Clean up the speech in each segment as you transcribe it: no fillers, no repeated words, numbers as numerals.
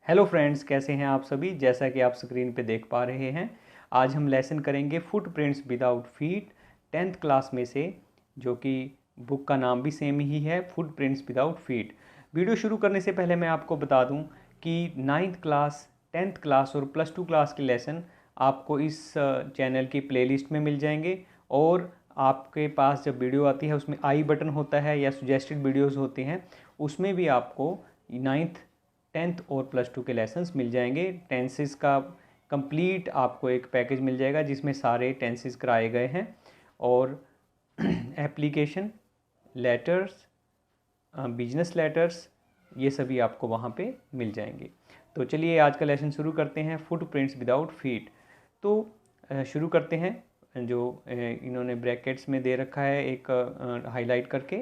Hello friends, कैसे हैं आप सभी। जैसा कि आप स्क्रीन पे देख पा रहे हैं, आज हम लेसन करेंगे footprints without feet 10th class में से, जो कि बुक का नाम भी सेम ही है, फुटप्रिंट्स विदाउट फीट। वीडियो शुरू करने से पहले मैं आपको बता दूं कि 9th क्लास, 10th क्लास और +2 क्लास के लेसन आपको इस चैनल की प्लेलिस्ट में मिल जाएंगे। और आपके पास जब वीडियो आती है उसमें आई बटन होता है या सजेस्टेड वीडियोज़ होते हैं, उसमें भी आपको 9th, 10th और +2 के लेसन्स मिल जाएंगे। टेंसेस का कंप्लीट आपको एक पैकेज मिल जाएगा जिसमें सारे टेंसेस कराए गए हैं और एप्लीकेशन, लेटर्स, बिजनेस लेटर्स, ये सभी आपको वहाँ पे मिल जाएंगे। तो चलिए आज का लेसन शुरू करते हैं, फुटप्रिंट्स विदाउट फीट। तो शुरू करते हैं। जो इन्होंने ब्रैकेट्स में दे रखा है एक हाईलाइट करके,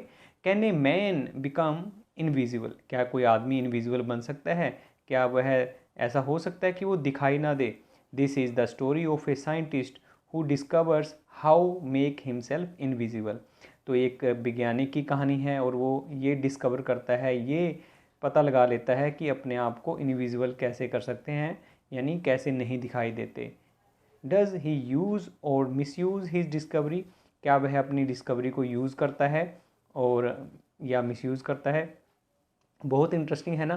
can a man become invisible, क्या कोई आदमी इनविजिबल बन सकता है? क्या वह ऐसा हो सकता है कि वो दिखाई ना दे? This is the story of a scientist who discovers how make himself invisible. तो एक वैज्ञानिक की कहानी है और वो ये डिस्कवर करता है, ये पता लगा लेता है कि अपने आप को इनविजिबल कैसे कर सकते हैं, यानी कैसे नहीं दिखाई देते। डज़ ही यूज़ और मिसयूज़ हिज डिस्कवरी, क्या वह अपनी डिस्कवरी को यूज़ करता है और या मिसयूज़ करता है? बहुत इंटरेस्टिंग है ना।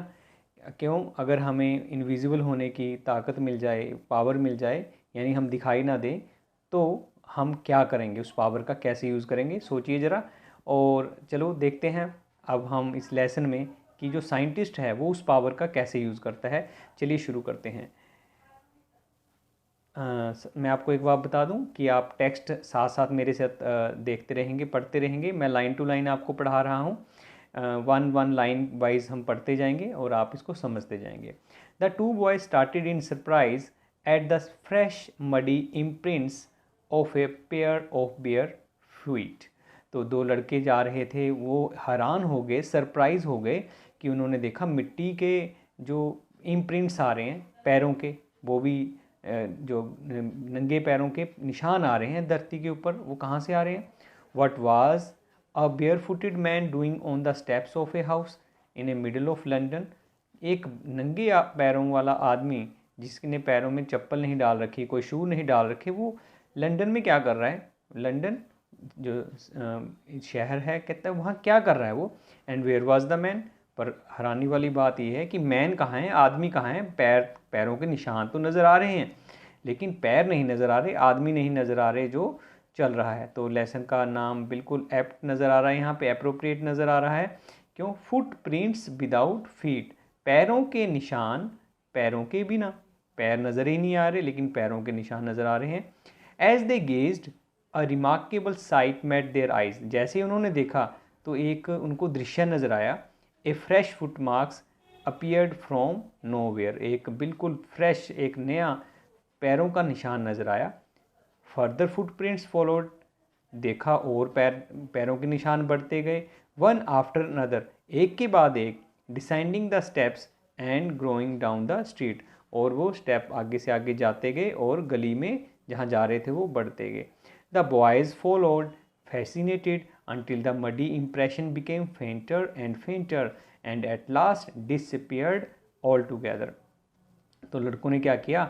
क्यों? अगर हमें इनविजिबल होने की ताकत मिल जाए, पावर मिल जाए, यानी हम दिखाई ना दें, तो हम क्या करेंगे? उस पावर का कैसे यूज़ करेंगे, सोचिए ज़रा। और चलो देखते हैं अब हम इस लेसन में कि जो साइंटिस्ट है वो उस पावर का कैसे यूज़ करता है। चलिए शुरू करते हैं। मैं आपको एक बात बता दूं कि आप टेक्स्ट साथ साथ मेरे साथ देखते रहेंगे, पढ़ते रहेंगे। मैं लाइन टू लाइन आपको पढ़ा रहा हूं। वन वन लाइन वाइज हम पढ़ते जाएंगे और आप इसको समझते जाएंगे। The two boys started in surprise at the fresh muddy imprints of a pair of bare feet. तो दो लड़के जा रहे थे, वो हैरान हो गए, सरप्राइज हो गए कि उन्होंने देखा मिट्टी के जो इम्प्रिंट्स आ रहे हैं पैरों के, वो भी जो नंगे पैरों के निशान आ रहे हैं धरती के ऊपर, वो कहाँ से आ रहे हैं? What was a bare footed man doing on the steps of a house in a middle of London. एक नंगे पैरों वाला आदमी जिसने पैरों में चप्पल नहीं डाल रखी, कोई शू नहीं डाल रखे, वो लंदन में क्या कर रहा है? लंदन जो शहर है, कहता है वहाँ क्या कर रहा है वो? And where was the man. पर हैरानी वाली बात यह है कि मैन कहाँ है, आदमी कहाँ है? पैरों के निशान तो नज़र आ रहे हैं लेकिन पैर नहीं नज़र आ रहे, आदमी नहीं नज़र आ रहे जो चल रहा है। तो लेसन का नाम बिल्कुल एप्ट नज़र आ रहा है, यहाँ पे अप्रोप्रिएट नज़र आ रहा है। क्यों? फुट प्रिंट्स विदाउट फीट, पैरों के निशान पैरों के बिना। पैर नज़र ही नहीं आ रहे लेकिन पैरों के निशान नज़र आ रहे हैं। As they gazed a remarkable sight met their eyes, जैसे ही उन्होंने देखा तो एक उनको दृश्य नज़र आया। A fresh foot marks appeared from nowhere, एक बिल्कुल फ्रेश, एक नया पैरों का निशान नज़र आया। फर्दर फुटप्रिंट्स फॉलोड, देखा और पैरों के निशान बढ़ते गए। वन आफ्टर अनदर, एक के बाद एक, descending the steps and growing down the street, और वो स्टेप आगे से आगे जाते गए और गली में जहाँ जा रहे थे वो बढ़ते गए। The boys followed fascinated until the muddy impression became fainter and fainter and at last disappeared altogether। तो लड़कों ने क्या किया?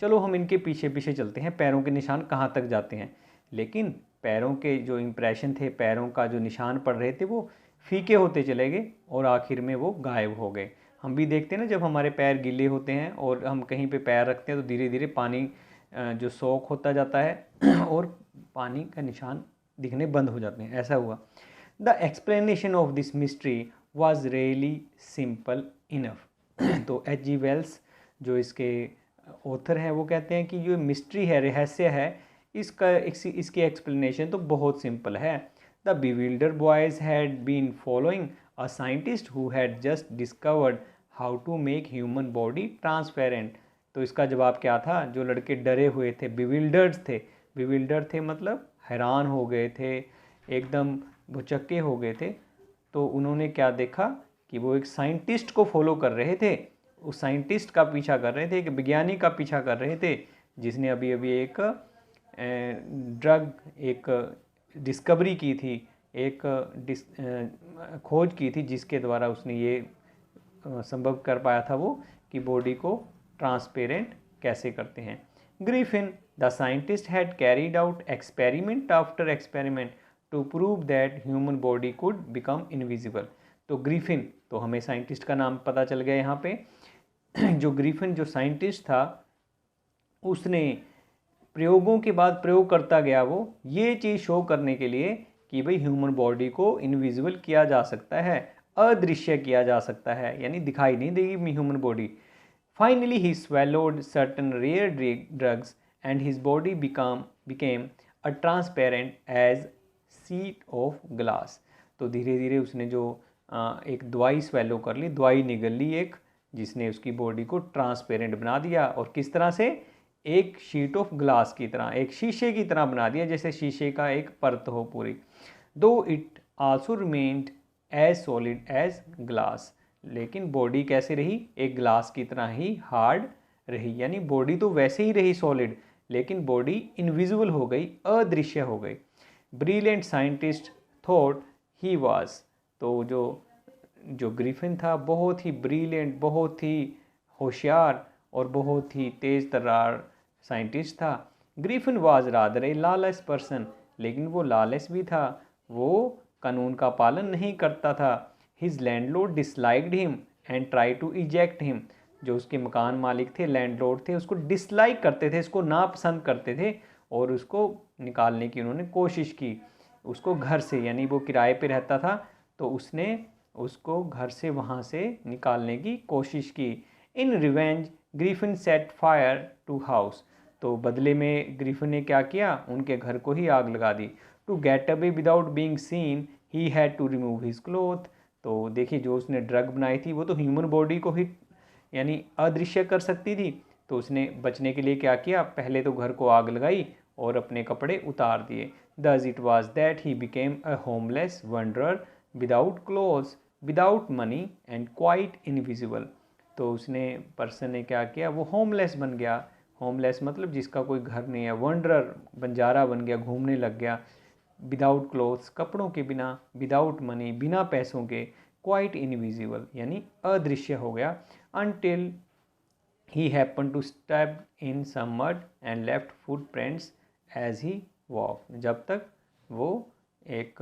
चलो हम इनके पीछे पीछे चलते हैं, पैरों के निशान कहाँ तक जाते हैं। लेकिन पैरों के जो इम्प्रेशन थे, पैरों का जो निशान पड़ रहे थे, वो फीके होते चले गए और आखिर में वो गायब हो गए। हम भी देखते हैं ना, जब हमारे पैर गीले होते हैं और हम कहीं पे पैर रखते हैं तो धीरे धीरे पानी जो सोख होता जाता है और पानी का निशान दिखने बंद हो जाते हैं, ऐसा हुआ। The explanation of this mystery was really simple enough. तो H.G. वेल्स जो इसके ऑथर हैं वो कहते हैं कि जो मिस्ट्री है, रहस्य है, इसकी एक्सप्लेनेशन तो बहुत सिंपल है। The bewildered boys had been following a scientist who had just discovered how to make human body transparent. तो इसका जवाब क्या था? जो लड़के डरे हुए थे, बिविल्डर थे मतलब हैरान हो गए थे, एकदम भुचक्के हो गए थे। तो उन्होंने क्या देखा कि वो एक साइंटिस्ट को फॉलो कर रहे थे, उस साइंटिस्ट का पीछा कर रहे थे, एक विज्ञानी का पीछा कर रहे थे जिसने अभी अभी एक ड्रग, एक डिस्कवरी की थी, एक खोज की थी जिसके द्वारा उसने ये संभव कर पाया था वो कि बॉडी को ट्रांसपेरेंट कैसे करते हैं। Griffin the scientist had carried out experiment after experiment to prove that human body could become invisible. तो ग्रिफिन, तो हमें साइंटिस्ट का नाम पता चल गया यहाँ पे। जो ग्रिफिन जो साइंटिस्ट था, उसने प्रयोगों के बाद प्रयोग करता गया वो ये चीज़ शो करने के लिए कि भाई ह्यूमन बॉडी को इनविजिबल किया जा सकता है, अदृश्य किया जा सकता है, यानी दिखाई नहीं देगी human body. Finally he swallowed certain rare drugs and his body became a transparent as sheet of glass। तो धीरे धीरे उसने जो एक दवाई स्वेलो कर ली, दवाई निगल ली एक, जिसने उसकी बॉडी को ट्रांसपेरेंट बना दिया। और किस तरह से? एक शीट ऑफ ग्लास की तरह, एक शीशे की तरह बना दिया, जैसे शीशे का एक परत हो पूरी। Though it also remained as solid as glass, लेकिन बॉडी कैसे रही? एक ग्लास की तरह ही हार्ड रही। यानी बॉडी तो वैसे ही रही सॉलिड, लेकिन बॉडी इनविजिबल हो गई, अदृश्य हो गई। Brilliant scientist thought he was, तो जो ग्रिफिन था बहुत ही ब्रिलियंट, बहुत ही होशियार और बहुत ही तेज तर्रार साइंटिस्ट था। Griffin was rather A lawless person, लेकिन वो लॉलेस भी था, वो कानून का पालन नहीं करता था। His landlord disliked him and try to eject him. जो उसके मकान मालिक थे, लैंडलॉर्ड थे, उसको डिसलाइक करते थे, इसको नापसंद करते थे और उसको निकालने की उन्होंने कोशिश की। उसको घर से, यानी वो किराए पे रहता था, तो उसने उसको घर से वहाँ से निकालने की कोशिश की। In revenge Griffin set fire to house, तो बदले में ग्रिफिन ने क्या किया? उनके घर को ही आग लगा दी। To get away without being seen he had to remove his cloth. तो देखिए, जो उसने ड्रग बनाई थी वो तो ह्यूमन बॉडी को ही यानी अदृश्य कर सकती थी, तो उसने बचने के लिए क्या किया? पहले तो घर को आग लगाई और अपने कपड़े उतार दिए। Thus it was that he became a homeless wanderer without clothes, without money and quite invisible. तो उसने पर्सन ने क्या किया? वो होमलेस बन गया। होमलेस मतलब जिसका कोई घर नहीं है, वंडरर बंजारा बन गया, घूमने लग गया। विदाउट क्लोथ्स, कपड़ों के बिना, विदाउट मनी, बिना पैसों के, क्वाइट इनविजिबल यानी अदृश्य हो गया। Until he happen to step in some mud and left footprints as he walk, जब तक वो एक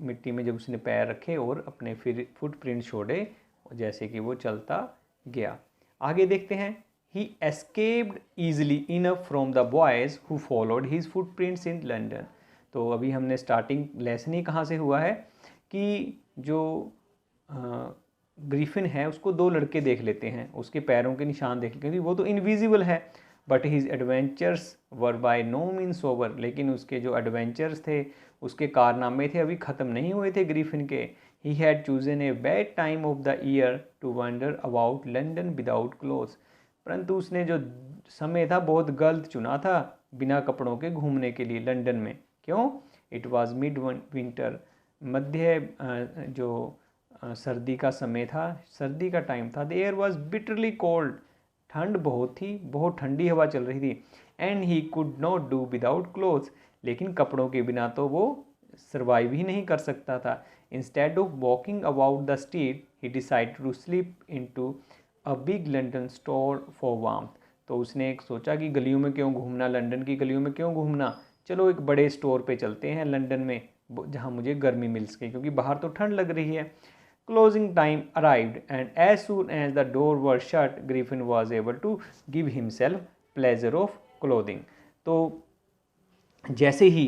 मिट्टी में जब उसने पैर रखे और अपने फिर फुटप्रिंट छोड़े, जैसे कि वो चलता गया। आगे देखते हैं। He escaped easily enough from the boys who followed his footprints in London. तो अभी हमने स्टार्टिंग लेसन ही कहाँ से हुआ है कि जो ग्रिफिन है उसको दो लड़के देख लेते हैं, उसके पैरों के निशान देख, क्योंकि वो तो इनविजिबल है। But his adventures were by no means over, लेकिन उसके जो एडवेंचर्स थे, उसके कारनामे थे, अभी ख़त्म नहीं हुए थे ग्रिफिन के। He had chosen a bad time of the year to wonder about London without clothes. परंतु उसने जो समय था बहुत गलत चुना था बिना कपड़ों के घूमने के लिए लंदन में। क्यों? इट वॉज मिड विंटर, मध्य जो सर्दी का समय था, सर्दी का टाइम था। The air was bitterly cold, ठंड बहुत थी, बहुत ठंडी हवा चल रही थी। And he could not do without clothes, लेकिन कपड़ों के बिना तो वो सर्वाइव ही नहीं कर सकता था। Instead of walking about the street he decided to sleep into a big London store for warmth. तो उसने एक सोचा कि गलियों में क्यों घूमना, लंदन की गलियों में क्यों घूमना, चलो एक बड़े स्टोर पे चलते हैं लंदन में, जहाँ मुझे गर्मी मिल सके, क्योंकि बाहर तो ठंड लग रही है। Closing time arrived and as soon as the door were shut Griffin was able to give himself pleasure of clothing. तो जैसे ही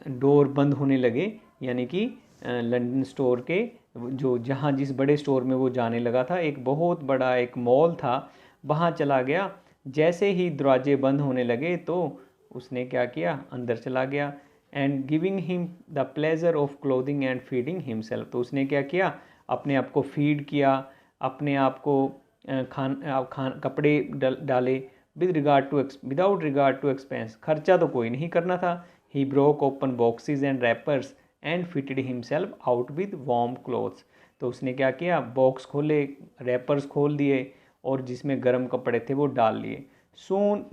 डोर बंद होने लगे, यानी कि लंदन स्टोर के जो जहाँ जिस बड़े स्टोर में वो जाने लगा था, एक बहुत बड़ा एक मॉल था, वहाँ चला गया। जैसे ही दरवाजे बंद होने लगे तो उसने क्या किया? अंदर चला गया। And giving him the pleasure of clothing and feeding himself. तो उसने क्या किया? अपने आप को फीड किया, अपने आप को कपड़े डाले, विदाउट रिगार्ड टू एक्सपेंस, खर्चा तो कोई नहीं करना था। He broke open boxes and rappers and fitted himself out with warm clothes. तो उसने क्या किया? बॉक्स खोले, रैपर्स खोल दिए और जिसमें गर्म कपड़े थे वो डाल लिए। Soon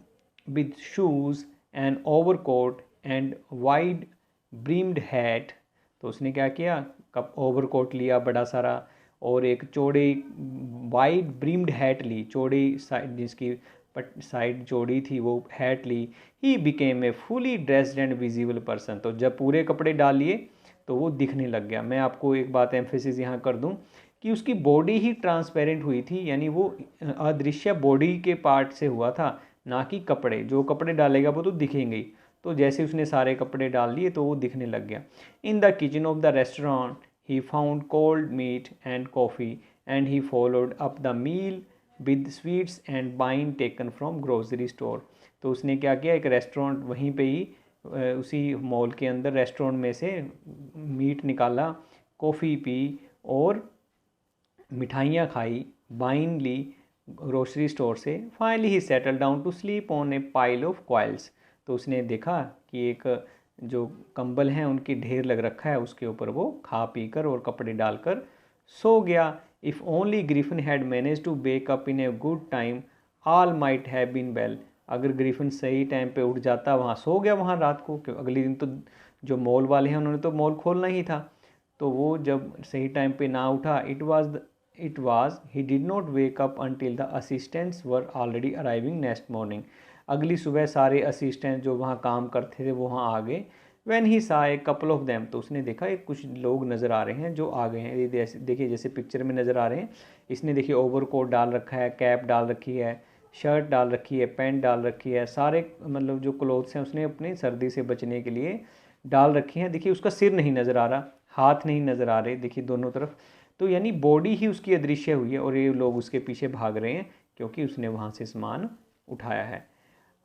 with shoes and overcoat and wide brimmed hat. तो उसने क्या किया? कब ओवरकोट लिया बड़ा सारा, और एक चौड़े वाइड ब्रिम्ड हैट ली, चौड़ी साइड जिसकी साइड चौड़ी थी वो हैट ली। He became a fully dressed and visible person, तो जब पूरे कपड़े डाल लिए तो वो दिखने लग गया। मैं आपको एक बात एम्फेसिस यहाँ कर दूँ कि उसकी बॉडी ही ट्रांसपेरेंट हुई थी, यानी वो अदृश्य बॉडी के पार्ट से हुआ था, ना कि कपड़े। जो कपड़े डालेगा वो तो दिखेंगे ही। तो जैसे उसने सारे कपड़े डाल लिए तो वो दिखने लग गया। In the kitchen of the restaurant he found cold meat and coffee and he followed up the meal with sweets and wine taken from grocery store. तो उसने क्या किया, एक रेस्टोरेंट वहीं पे ही उसी मॉल के अंदर रेस्टोरेंट में से मीट निकाला, कॉफ़ी पी और मिठाइयाँ खाई, वाइन ली ग्रोसरी स्टोर से। Finally he settle down to sleep on a pile of coils. तो उसने देखा कि एक जो कंबल हैं उनकी ढेर लग रखा है, उसके ऊपर वो खा पी कर और कपड़े डालकर सो गया। If only Griffin had manage to wake up in a good time all might have been well. अगर ग्रिफिन सही टाइम पे उठ जाता, वहाँ सो गया वहाँ रात को, क्योंकि अगले दिन तो जो मॉल वाले हैं उन्होंने तो मॉल खोलना ही था। तो वो जब सही टाइम पे ना उठा, it was he did not wake up until the assistants were already arriving next morning. अगली सुबह सारे असिस्टेंट जो वहाँ काम करते थे वो वहाँ आ गए। व्हेन ही सा ए कपल ऑफ देम, तो उसने देखा एक कुछ लोग नज़र आ रहे हैं जो आ गए हैं। ये देखिए जैसे पिक्चर में नज़र आ रहे हैं। इसने देखिए ओवर कोट डाल रखा है, कैप डाल रखी है, शर्ट डाल रखी है, पैंट डाल रखी है, सारे मतलब जो क्लोथ्स हैं उसने अपनी सर्दी से बचने के लिए डाल रखी हैं। देखिए उसका सिर नहीं नज़र आ रहा, हाथ नहीं नज़र आ रहे, देखिए दोनों तरफ। तो यानी बॉडी ही उसकी अदृश्य हुई है और ये लोग उसके पीछे भाग रहे हैं क्योंकि उसने वहाँ से सामान उठाया है।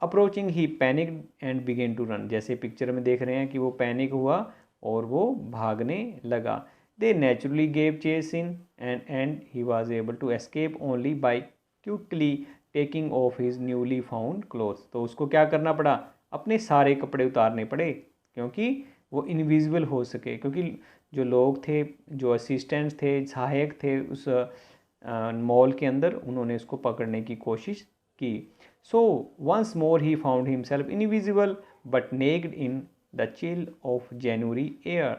Approaching he panic and began to run, जैसे पिक्चर में देख रहे हैं कि वो पैनिक हुआ और वो भागने लगा। They naturally gave chase in and he was able to escape only by quickly taking off his newly found clothes. तो उसको क्या करना पड़ा, अपने सारे कपड़े उतारने पड़े क्योंकि वो इनविजिबल हो सके। क्योंकि जो लोग थे, जो असिस्टेंट्स थे, सहायक थे उस मॉल के अंदर, उन्होंने उसको पकड़ने की कोशिश की। So once more he found himself invisible but naked in the chill of January air.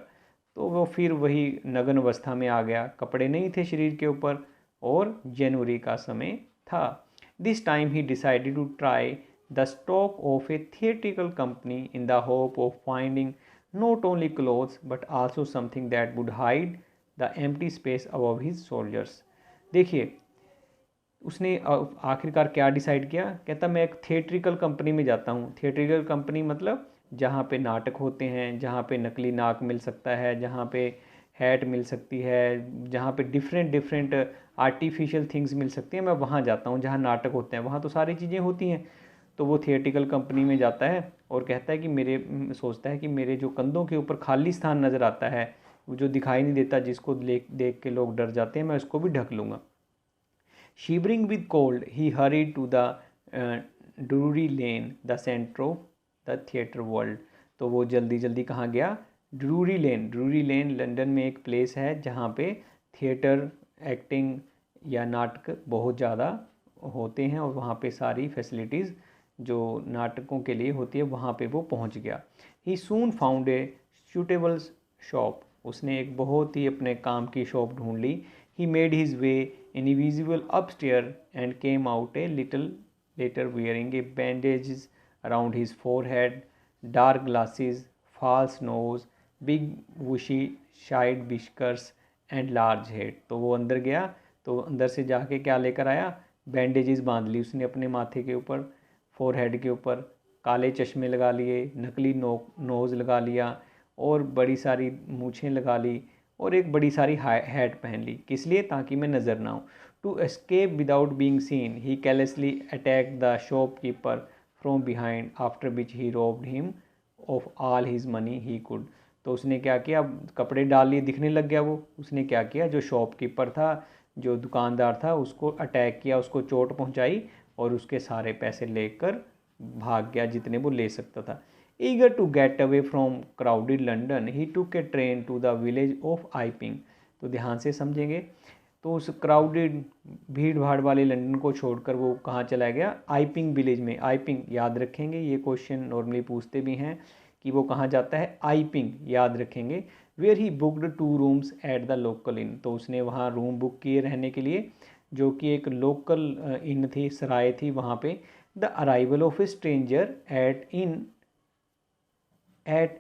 तो वो फिर वही नग्न अवस्था में आ गया, कपड़े नहीं थे शरीर के ऊपर और जनवरी का समय था। This time he decided to try the stock of a theatrical company in the hope of finding not only clothes but also something that would hide the empty space above his shoulders। देखिए उसने आखिरकार क्या decide किया, कहता मैं एक theatrical company में जाता हूँ। थिएट्रिकल कंपनी मतलब जहाँ पे नाटक होते हैं, जहाँ पे नकली नाक मिल सकता है, जहाँ पे हैट मिल सकती है, जहाँ पे डिफरेंट आर्टिफिशियल थिंग्स मिल सकती हैं, मैं वहाँ जाता हूँ जहाँ नाटक होते हैं, वहाँ तो सारी चीज़ें होती हैं। तो वो थिएट्रिकल कंपनी में जाता है और कहता है कि सोचता है कि मेरे जो कंधों के ऊपर खाली स्थान नज़र आता है, वो जो दिखाई नहीं देता, जिसको देख के लोग डर जाते हैं, मैं उसको भी ढक लूँगा। Shivering with cold, he hurried to the Drury Lane, the center of the theatre world। तो वो जल्दी जल्दी कहाँ गया, ड्रूरी लेन। ड्रूरी लेन लंदन में एक प्लेस है जहाँ पे थिएटर, एक्टिंग या नाटक बहुत ज़्यादा होते हैं और वहाँ पे सारी फैसिलिटीज़ जो नाटकों के लिए होती है वहाँ पे वो पहुँच गया। He soon found a suitable shop, उसने एक बहुत ही अपने काम की शॉप ढूंढ ली। He made his way invisible upstairs and came out a little later wearing a bandages around his forehead, dark glasses, false nose, big bushy side whiskers and large head। तो वो अंदर गया, तो अंदर से जाके क्या लेकर आया, बैंडेजेस बांध ली उसने अपने माथे के ऊपर, फोरहेड के ऊपर, काले चश्मे लगा लिए, नकली नोज़ लगा लिया और बड़ी सारी मूछें लगा ली और एक बड़ी सारी हैट पहन ली। किस लिए, ताकि मैं नज़र ना आऊँ। To escape without being seen he callously attack the shopkeeper from behind after which he robbed him of all his money he could. तो उसने क्या किया, कपड़े डाल लिए, दिखने लग गया वो। उसने क्या किया, जो शॉपकीपर था, जो दुकानदार था, उसको अटैक किया, उसको चोट पहुंचाई और उसके सारे पैसे लेकर भाग गया जितने वो ले सकता था। Eager to get away from crowded London, he took a train to the village of Iping। तो ध्यान से समझेंगे, तो उस क्राउडेड भीड़ भाड़ वाले लंदन को छोड़कर वो कहाँ चला गया, आइपिंग विलेज में। आइपिंग याद रखेंगे, ये क्वेश्चन नॉर्मली पूछते भी हैं कि वो कहाँ जाता है, आइपिंग याद रखेंगे। Where he booked 2 rooms at the local inn. तो उसने वहाँ रूम बुक किए रहने के लिए, जो कि एक लोकल इन थी, सराय थी वहाँ पे। The arrival of a stranger at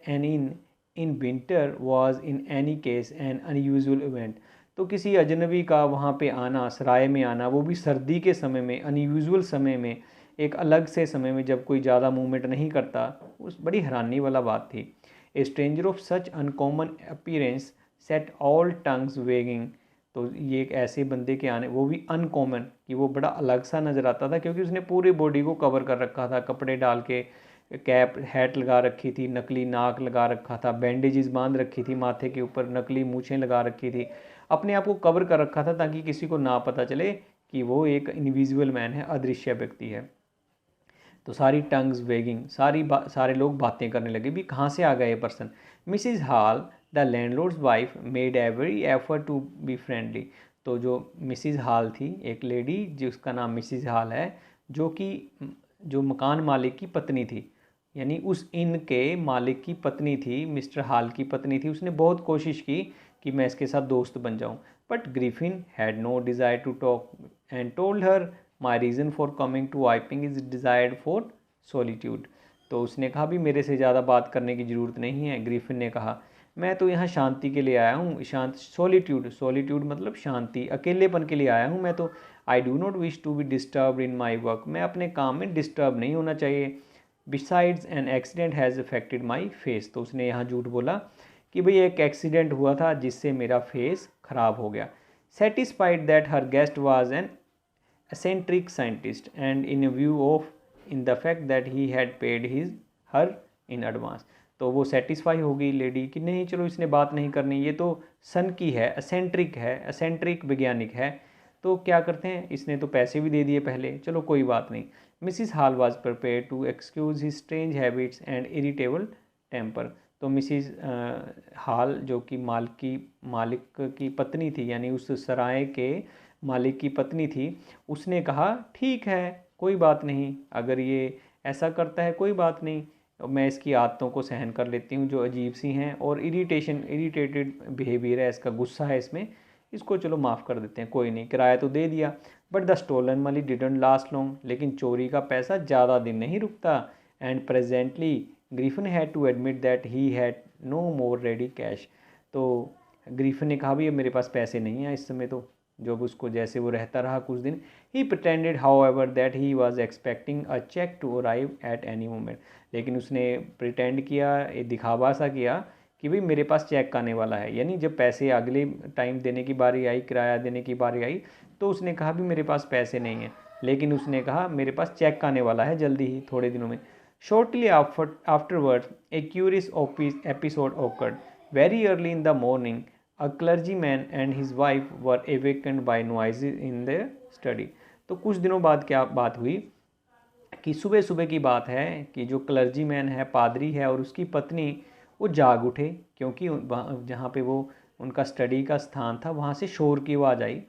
an inn winter was in any case an unusual event. तो किसी अजनबी का वहाँ पे आना, सराय में आना, वो भी सर्दी के समय में, अनयूजुअल समय में, एक अलग से समय में जब कोई ज़्यादा मूवमेंट नहीं करता, उस बड़ी हैरानी वाला बात थी। ए stranger of such uncommon appearance set all tongues weighing. तो ये एक ऐसे बंदे के आने, वो भी अनकॉमन, कि वो बड़ा अलग सा नज़र आता था, क्योंकि उसने पूरी बॉडी को कवर कर रखा था, कपड़े डाल के, कैप हैट लगा रखी थी, नकली नाक लगा रखा था, बैंडेजेस बांध रखी थी माथे के ऊपर, नकली मूछें लगा रखी थी, अपने आप को कवर कर रखा था ताकि किसी को ना पता चले कि वो एक इनविजिबल मैन है, अदृश्य व्यक्ति है। तो सारी टंग्स वेगिंग, सारे लोग बातें करने लगे भी कहाँ से आ गया ये person. Mrs Hall the landlord's wife made every effort to be friendly. तो जो मिसिज हॉल थी, एक लेडी जिसका नाम मिसिज हॉल है, जो कि जो मकान मालिक की पत्नी थी, यानी उस इन के मालिक की पत्नी थी, मिस्टर हॉल की पत्नी थी, उसने बहुत कोशिश की कि मैं इसके साथ दोस्त बन जाऊं। But Griffin had no desire to talk and told her my reason for coming to Iping is desired for solitude. तो उसने कहा भी मेरे से ज़्यादा बात करने की ज़रूरत नहीं है। ग्रिफिन ने कहा मैं तो यहाँ शांति के लिए आया हूँ, शांत, सॉलिट्यूड मतलब शांति, अकेलेपन के लिए आया हूँ मैं तो। I do not wish to be disturb in my work, मैं अपने काम में डिस्टर्ब नहीं होना चाहिए। Besides an accident has affected my face. तो उसने यहाँ झूठ बोला कि भाई एक एक्सीडेंट हुआ था जिससे मेरा फेस खराब हो गया। Satisfied that her guest was an eccentric scientist and in view of in the fact that he had paid her in advance। तो वो सेटिस्फाई हो गई लेडी कि नहीं चलो इसने बात नहीं करनी, ये तो सन की है, एसेंट्रिक वैज्ञानिक है, तो क्या करते हैं, इसने तो पैसे भी दे दिए पहले, चलो कोई बात नहीं। Mrs Hall was prepare to excuse his strange habits and irritable temper. तो मिसिस हॉल, जो कि मालिक की पत्नी थी, यानी उस सराय के मालिक की पत्नी थी, उसने कहा ठीक है कोई बात नहीं, अगर ये ऐसा करता है कोई बात नहीं, मैं इसकी आदतों को सहन कर लेती हूँ जो अजीब सी हैं, और इरिटेटेड बिहेवियर है इसका, गुस्सा है इसमें, इसको चलो माफ़ कर देते हैं, कोई नहीं, किराया तो दे दिया। But the stolen money didn't last long, लेकिन चोरी का पैसा ज़्यादा दिन नहीं रुकता। And presently Griffin had to admit that he had no more ready cash. तो ग्रिफिन ने कहा भी अब मेरे पास पैसे नहीं हैं इस समय, तो जब उसको जैसे वो रहता रहा कुछ दिन। He pretended however that he was expecting a check to arrive at any moment. लेकिन उसने प्रिटेंड किया, ये दिखावा सा किया कि भाई मेरे पास चेक आने वाला है, यानी जब पैसे अगले टाइम देने की बारी आई, किराया देने की बारी आई, तो उसने कहा भी मेरे पास पैसे नहीं हैं, लेकिन उसने कहा मेरे पास चेक आने वाला है जल्दी ही, थोड़े दिनों में। Shortly afterwards A curious episode awkward. Very early in the morning A clergyman and his wife were awakened by noises in their study। तो कुछ दिनों बाद क्या बात हुई कि सुबह सुबह की बात है कि जो क्लर्जीमैन है, पादरी है, और उसकी पत्नी वो जाग उठे, क्योंकि जहाँ पे वो उनका स्टडी का स्थान था वहाँ से शोर की आवाज़ आई।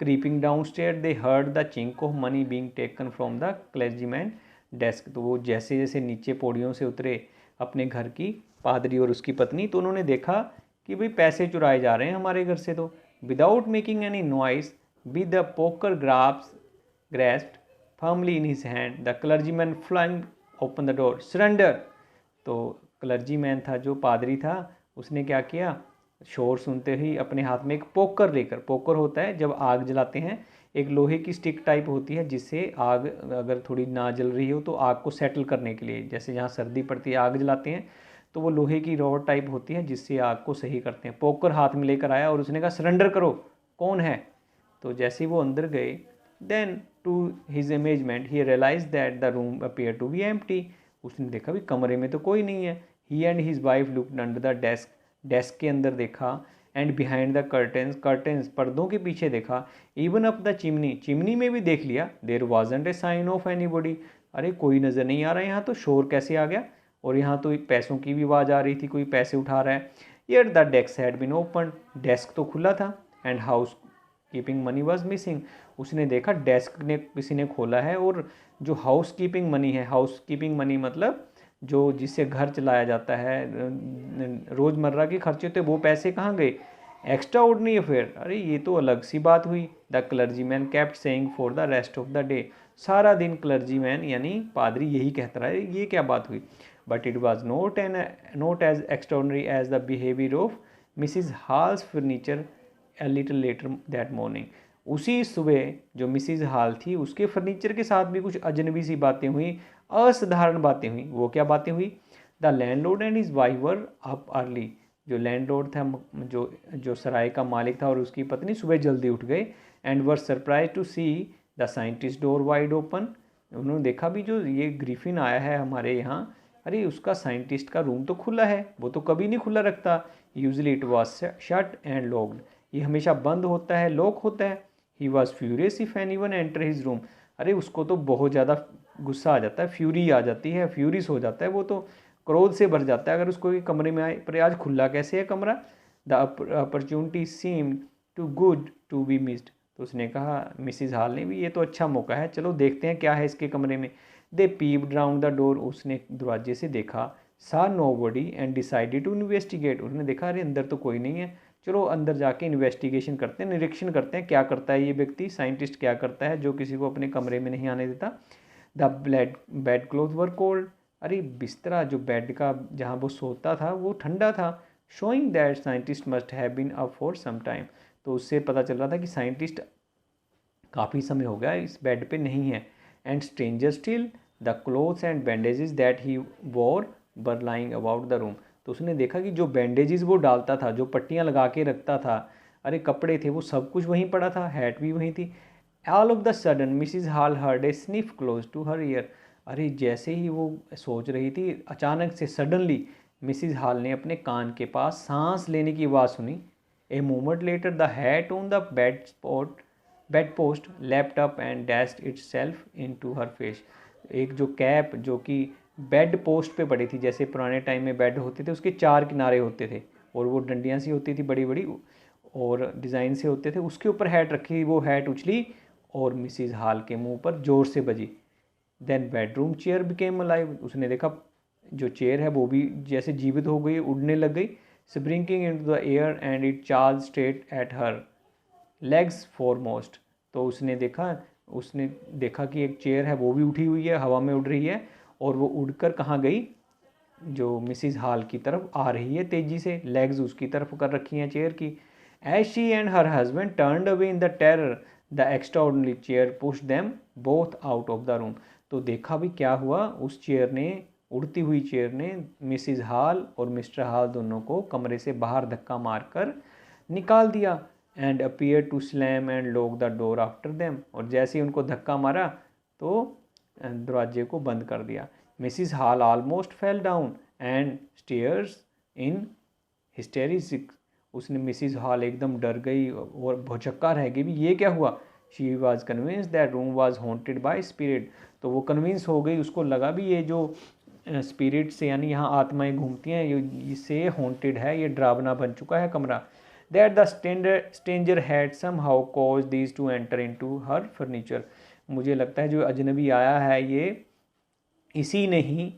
Creeping down stair they heard the chink of money being taken from the clergyman desk. तो वो जैसे जैसे नीचे पौड़ियों से उतरे अपने घर की, पादरी और उसकी पत्नी, तो उन्होंने देखा कि भाई पैसे चुराए जा रहे हैं हमारे घर से। तो without making any noise with the poker grasped firmly in his hand the clergyman flung open the door surrender. तो क्लर्जीमैन था, जो पादरी था, उसने क्या किया, शोर सुनते ही अपने हाथ में एक पोकर लेकर, पोकर होता है जब आग जलाते हैं, एक लोहे की स्टिक टाइप होती है जिससे आग अगर थोड़ी ना जल रही हो तो आग को सेटल करने के लिए, जैसे जहाँ सर्दी पड़ती है आग जलाते हैं, तो वो लोहे की रॉड टाइप होती है जिससे आग को सही करते हैं। पोकर हाथ में लेकर आया और उसने कहा सरेंडर करो, कौन है। तो जैसे ही वो अंदर गए, then to his amazement he realize that the room appear to be empty. उसने देखा भी कमरे में तो कोई नहीं है। He and his wife looked under the desk, desk के अंदर देखा, एंड बिहाइंड द कर्टेंस पर्दों के पीछे देखा, even up the chimney, chimney में भी देख लिया। There wasn't a sign of anybody, अरे कोई नज़र नहीं आ रहा यहाँ, तो शोर कैसे आ गया, और यहाँ तो पैसों की भी आवाज़ आ रही थी, कोई पैसे उठा रहा है। Yet the desk had been open, desk तो खुला था, and housekeeping money was missing. उसने देखा डेस्क ने किसी ने खोला है, और जो हाउस कीपिंग मनी है, हाउस कीपिंग मनी मतलब जो जिससे घर चलाया जाता है, रोज़मर्रा के खर्चे होते, वो पैसे कहाँ गए? एक्स्ट्रा ऑर्डनरी अफेयर, अरे ये तो अलग सी बात हुई। The clergyman kept saying for the rest of the day, सारा दिन क्लर्जीमैन यानी पादरी यही कहता रहा है, ये क्या बात हुई। But it was not as extraordinary as the behaviour of Mrs Hall's furniture a little later that morning. उसी सुबह जो मिसिज हॉल थी उसके फर्नीचर के साथ भी कुछ अजनबी सी बातें हुई, असाधारण बातें हुई। वो क्या बातें हुई? The landlord and his wife were up early, जो लैंडलॉर्ड था, जो सराय का मालिक था, और उसकी पत्नी सुबह जल्दी उठ गए। And were surprise to see the scientist door wide open, उन्होंने देखा भी जो ये ग्रिफिन आया है हमारे यहाँ, अरे उसका साइंटिस्ट का रूम तो खुला है, वो तो कभी नहीं खुला रखता। Usually it was shut and locked, ये हमेशा बंद होता है, लॉक होता है। He was furious if anyone enter his room, अरे उसको तो बहुत ज़्यादा गुस्सा आ जाता है, फ्यूरी आ जाती है, फ्यूरिस हो जाता है, वो तो क्रोध से भर जाता है अगर उसको कमरे में आए, पर आज खुला कैसे है कमरा। The opportunity seemed too good to be missed, तो उसने कहा, मिसिज हॉल ने भी, ये तो अच्छा मौका है, चलो देखते हैं क्या है इसके कमरे में। They peeped round the door, उसने दरवाजे से देखा। Saw nobody and decided to investigate, उसने देखा अरे अंदर तो कोई नहीं है, चलो अंदर जाके इन्वेस्टिगेशन करते हैं, निरीक्षण करते हैं क्या करता है ये व्यक्ति, साइंटिस्ट क्या करता है जो किसी को अपने कमरे में नहीं आने देता। The bed cloth were cold, अरे बिस्तरा जो बेड का जहाँ वो सोता था वो ठंडा था। Showing that scientist must have been up for some time, तो उससे पता चल रहा था कि साइंटिस्ट काफ़ी समय हो गया इस बेड पे नहीं है। And stranger still the clothes and bandages that he war were lying about the room, तो उसने देखा कि जो बैंडेजेस वो डालता था, जो पट्टियाँ लगा के रखता था, अरे कपड़े थे, वो सब कुछ वहीं पड़ा था, हैट भी वहीं थी। All of the sudden Mrs Hall heard a sniff close to her ear, अरे जैसे ही वो सोच रही थी, अचानक से सडनली मिसिज हॉल ने अपने कान के पास सांस लेने की आवाज़ सुनी। A moment later the hat on the bedpost left up and dashed itself into her face, एक जो कैप जो कि बेड पोस्ट पे पड़ी थी, जैसे पुराने टाइम में बेड होते थे उसके चार किनारे होते थे और वो डंडियाँ सी होती थी बड़ी बड़ी और डिज़ाइन से होते थे, उसके ऊपर हैट रखी, वो हैट उछली और मिसिज हॉल के मुंह पर जोर से बजी। Then bedroom chair became alive, उसने देखा जो चेयर है वो भी जैसे जीवित हो गई, उड़ने लग गई। Springing into the air and it charge straight at her legs foremost, तो उसने देखा कि एक चेयर है वो भी उठी हुई है, हवा में उड़ रही है, और वो उड़कर कहाँ गई, जो मिसिज हॉल की तरफ आ रही है तेज़ी से, लेग्स उसकी तरफ कर रखी हैं चेयर की। As she and her husband turned away in the terror the extraordinary chair push them both out of the room, तो देखा भी क्या हुआ, उस चेयर ने, उड़ती हुई चेयर ने मिसिज हॉल और मिस्टर हॉल दोनों को कमरे से बाहर धक्का मारकर निकाल दिया। And appear to slam and lock the door after them, और जैसे ही उनको धक्का मारा तो दरवाजे को बंद कर दिया। Mrs hall almost fell down and stairs in historic, उसने मिसिज हॉल एकदम डर गई और भौचक्का रह गई भी, ये क्या हुआ। She was convince that room was haunted by spirit, तो वो कन्विंस हो गई, उसको लगा भी ये जो स्पिरिट से यानी यहाँ आत्माएं घूमती हैं, ये इससे हॉन्टेड है, ये डरावना बन चुका है कमरा। That the stranger had somehow cause these to enter into her furniture, मुझे लगता है जो अजनबी आया है ये इसी ने ही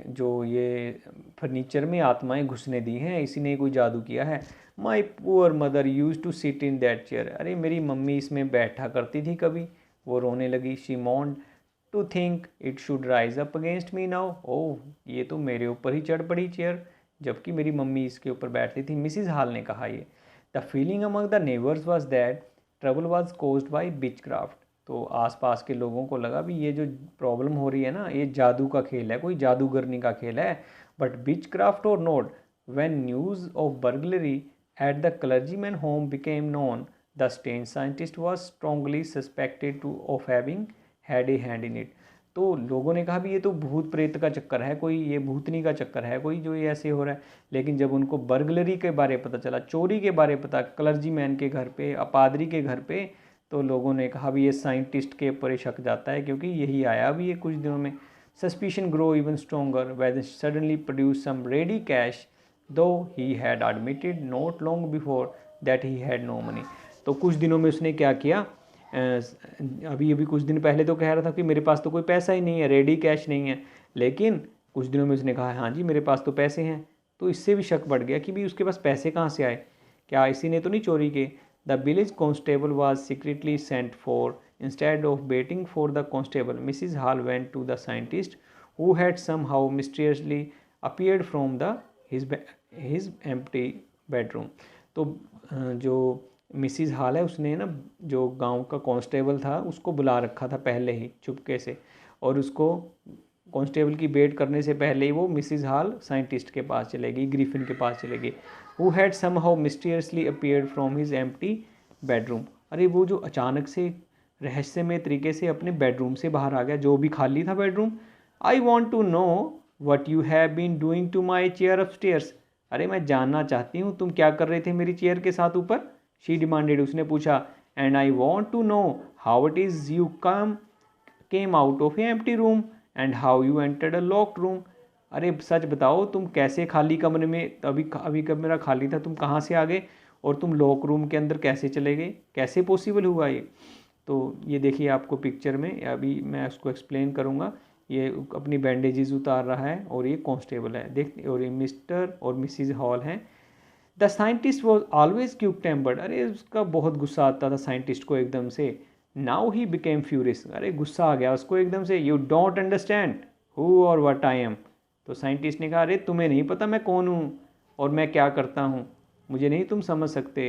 जो ये फर्नीचर में आत्माएं घुसने दी हैं, इसी ने कोई जादू किया है। My poor mother used to sit in that chair, अरे मेरी मम्मी इसमें बैठा करती थी कभी, वो रोने लगी। She moaned to think it should rise up against me now, oh ये तो मेरे ऊपर ही चढ़ पड़ी चेयर, जबकि मेरी मम्मी इसके ऊपर बैठती थी। मिसिज हॉल ने कहा ये। The feeling among the neighbours was that trouble was caused by witchcraft, तो आसपास के लोगों को लगा भी ये जो प्रॉब्लम हो रही है ना, ये जादू का खेल है, कोई जादूगरनी का खेल है। बट बिच क्राफ्ट और note, when news of burglary at the clergyman home became known, the stain scientist was strongly suspected two of having had a hand in it, तो लोगों ने कहा भी ये तो भूत प्रेत का चक्कर है, कोई ये भूतनी का चक्कर है कोई, जो ये ऐसे हो रहा है। लेकिन जब उनको बर्गलरी के बारे पता चला, चोरी के बारे पता, क्लर्जी मैन के घर पे, पादरी के घर पे, तो लोगों ने कहा भी ये साइंटिस्ट के ऊपर ही शक जाता है, क्योंकि यही आया भी है कुछ दिनों में। Suspicion grow even stronger when suddenly produce some ready cash though he had admitted not long before that he had no money, तो कुछ दिनों में उसने क्या किया, अभी कुछ दिन पहले तो कह रहा था कि मेरे पास तो कोई पैसा ही नहीं है, रेडी कैश नहीं है, लेकिन कुछ दिनों में उसने कहा हाँ जी मेरे पास तो पैसे हैं। तो इससे भी शक बढ़ गया कि भाई उसके पास पैसे कहाँ से आए, क्या इसी ने तो नहीं चोरी किए। The village constable was secretly sent for. Instead of waiting for the constable Mrs Hall went to the scientist who had somehow mysteriously appeared from the his empty bedroom. तो जो मिसिज हॉल है उसने ना जो गांव का constable था उसको बुला रखा था पहले ही चुपके से, और उसको कांस्टेबल की वेट करने से पहले ही वो मिसिज हॉल साइंटिस्ट के पास चले गई, ग्रिफिन के पास चले गई। Who had somehow mysteriously appeared from his empty bedroom. अरे वो जो अचानक से रहस्यमय तरीके से अपने बेडरूम से बाहर आ गया, जो भी खाली था bedroom. I want to know what you have been doing to my chair upstairs. अरे मैं जानना चाहती हूँ तुम क्या कर रहे थे मेरी चेयर के साथ ऊपर। शी डिमांडेड, उसने पूछा। And I want to know how it is you came out of a empty room and how you entered a locked room. अरे सच बताओ तुम कैसे खाली कमरे में, अभी अभी कमरा खाली था, तुम कहाँ से आ गए और तुम लॉक रूम के अंदर कैसे चले गए, कैसे पॉसिबल हुआ ये। तो ये देखिए आपको पिक्चर में, अभी मैं उसको एक्सप्लेन करूँगा। ये अपनी बैंडेजेस उतार रहा है और ये कांस्टेबल है देख, और ये मिस्टर और मिसिज हॉल हैं। The scientist was always quick tempered. अरे उसका बहुत गुस्सा आता था साइंटिस्ट को एकदम से। Now he became furious. अरे गुस्सा आ गया उसको एकदम से। यू डोंट अंडरस्टैंड हु और व्हाट आई एम। तो साइंटिस्ट ने कहा अरे तुम्हें नहीं पता मैं कौन हूँ और मैं क्या करता हूँ, मुझे नहीं तुम समझ सकते।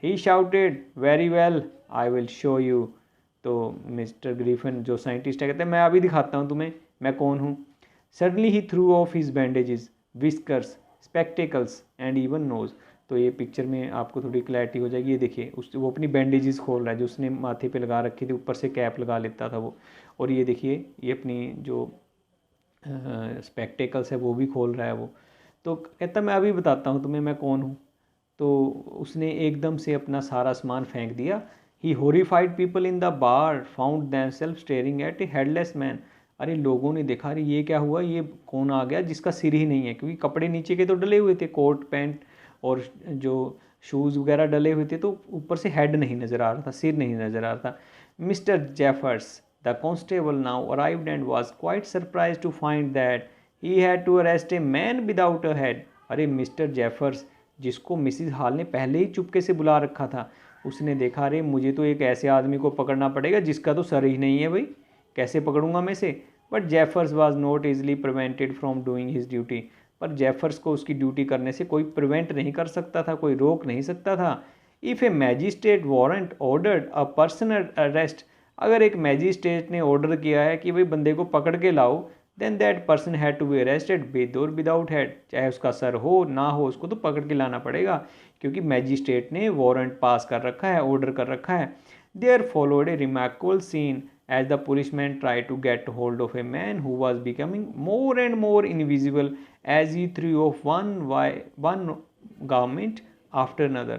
He shouted very well I will show you. तो मिस्टर ग्रिफिन जो साइंटिस्ट है कहते हैं मैं अभी दिखाता हूँ तुम्हें मैं कौन हूँ। Suddenly he threw off his bandages, whiskers, spectacles and even nose. तो ये पिक्चर में आपको थोड़ी क्लैरिटी हो जाएगी। ये देखिए वो अपनी बैंडेजेस खोल रहा है जो उसने माथे पे लगा रखी थी, ऊपर से कैप लगा लेता था वो। और ये देखिए ये अपनी जो स्पेक्टिकल्स है वो भी खोल रहा है वो। तो कहता मैं अभी बताता हूँ तुम्हें मैं कौन हूँ। तो उसने एकदम से अपना सारा सामान फेंक दिया। He horrified people in the bar found themselves staring at a headless man. अरे लोगों ने देखा अरे ये क्या हुआ, ये कौन आ गया जिसका सिर ही नहीं है, क्योंकि कपड़े नीचे के तो डले हुए थे, कोट पैंट और जो शूज़ वगैरह डले हुए थे, तो ऊपर से हेड नहीं नज़र आ रहा था, सिर नहीं नज़र आ रहा था। Mr Jaffers the constable now arrived and was quite surprise to find that he had to arrest a man without a head. अरे मिस्टर जेफर्स जिसको मिसिज हॉल ने पहले ही चुपके से बुला रखा था, उसने देखा अरे मुझे तो एक ऐसे आदमी को पकड़ना पड़ेगा जिसका तो सर ही नहीं है भाई, कैसे पकड़ूंगा मैं इसे। But Jeffers was not easily prevented from doing his duty. पर जेफर्स को उसकी ड्यूटी करने से कोई प्रिवेंट नहीं कर सकता था, कोई रोक नहीं सकता था। If A magistrate warrant ordered a personal arrest, अगर एक मैजिस्ट्रेट ने ऑर्डर किया है कि भाई बंदे को पकड़ के लाओ, then that person had to be arrested with or without head. चाहे उसका सर हो ना हो उसको तो पकड़ के लाना पड़ेगा, क्योंकि मैजिस्ट्रेट ने वारंट पास कर रखा है, ऑर्डर कर रखा है। There followed a remarkable scene as the policeman tried to get hold of a man who was becoming more and more invisible as he threw off one garment after another।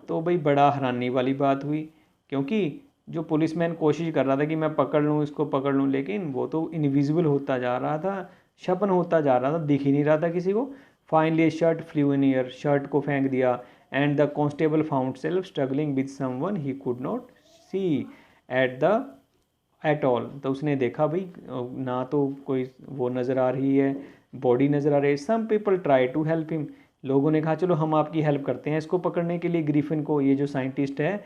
तो भाई बड़ा हैरानी वाली बात हुई, क्योंकि जो पुलिसमैन कोशिश कर रहा था कि मैं पकड़ लूँ इसको पकड़ लूँ, लेकिन वो तो इनविजिबल होता जा रहा था, छपन होता जा रहा था, दिख ही नहीं रहा था किसी को। Finally shirt flew in air, shirt को फेंक दिया। And the constable found self struggling with someone he could not see at all. तो उसने देखा भाई ना तो कोई वो नज़र आ रही है, बॉडी नज़र आ रही है। Some people try to help him, लोगों ने कहा चलो हम आपकी हेल्प करते हैं इसको पकड़ने के लिए, ग्रिफिन को, ये जो साइंटिस्ट है।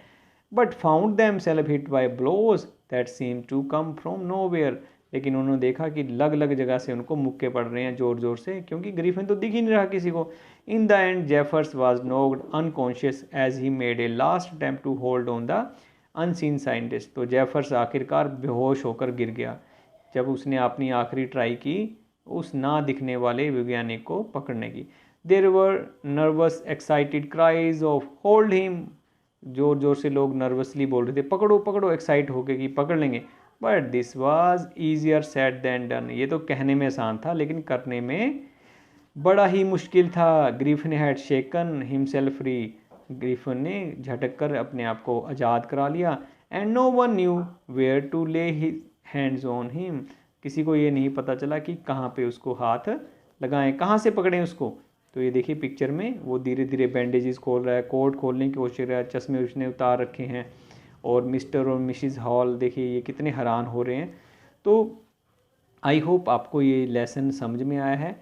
But found themselves hit by blows that seem to come from nowhere. लेकिन उन्होंने देखा कि लग लग जगह से उनको मुक्के पड़ रहे हैं ज़ोर ज़ोर से, क्योंकि ग्रिफिन तो दिख ही नहीं रहा किसी को। In the end Jaffers was knocked unconscious as he made a last attempt to hold on the unseen scientist. तो जेफर्स आखिरकार बेहोश होकर गिर गया जब उसने अपनी आखिरी ट्राई की उस ना दिखने वाले वैज्ञानिक को पकड़ने की। There were nervous excited cries of hold him. जोर जोर से लोग नर्वसली बोल रहे थे पकड़ो पकड़ो, एक्साइट होके कि पकड़ लेंगे। But this was easier said than done. ये तो कहने में आसान था लेकिन करने में बड़ा ही मुश्किल था। Griffin had shaken himself free. Griffin ने झटक कर अपने आप को आज़ाद करा लिया। And no one knew where to lay his hands on him. किसी को ये नहीं पता चला कि कहाँ पे उसको हाथ लगाएं, कहाँ से पकड़ें उसको। तो ये देखिए पिक्चर में वो धीरे धीरे बैंडेजेस खोल रहा है, कोट खोलने की कोशिश कर रहा है, चश्मे उसने उतार रखे हैं। और मिस्टर और मिसिज हॉल देखिए ये कितने हैरान हो रहे हैं। तो आई होप आपको ये लेसन समझ में आया है।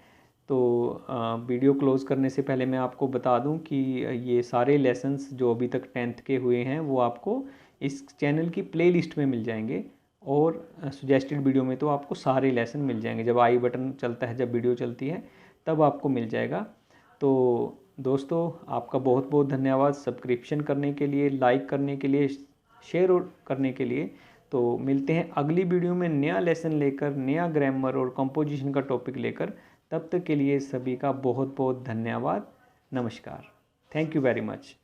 तो वीडियो क्लोज़ करने से पहले मैं आपको बता दूं कि ये सारे लेसन्स जो अभी तक 10th के हुए हैं वो आपको इस चैनल की प्लेलिस्ट में मिल जाएंगे, और सजेस्टेड वीडियो में तो आपको सारे लेसन मिल जाएंगे। जब आई बटन चलता है, जब वीडियो चलती है, तब आपको मिल जाएगा। तो दोस्तों, आपका बहुत बहुत धन्यवाद सब्सक्रिप्शन करने के लिए, लाइक करने के लिए, शेयर करने के लिए। तो मिलते हैं अगली वीडियो में नया लेसन लेकर, नया ग्रामर और कंपोजिशन का टॉपिक लेकर। तब तक के लिए सभी का बहुत बहुत धन्यवाद। नमस्कार। Thank you very much.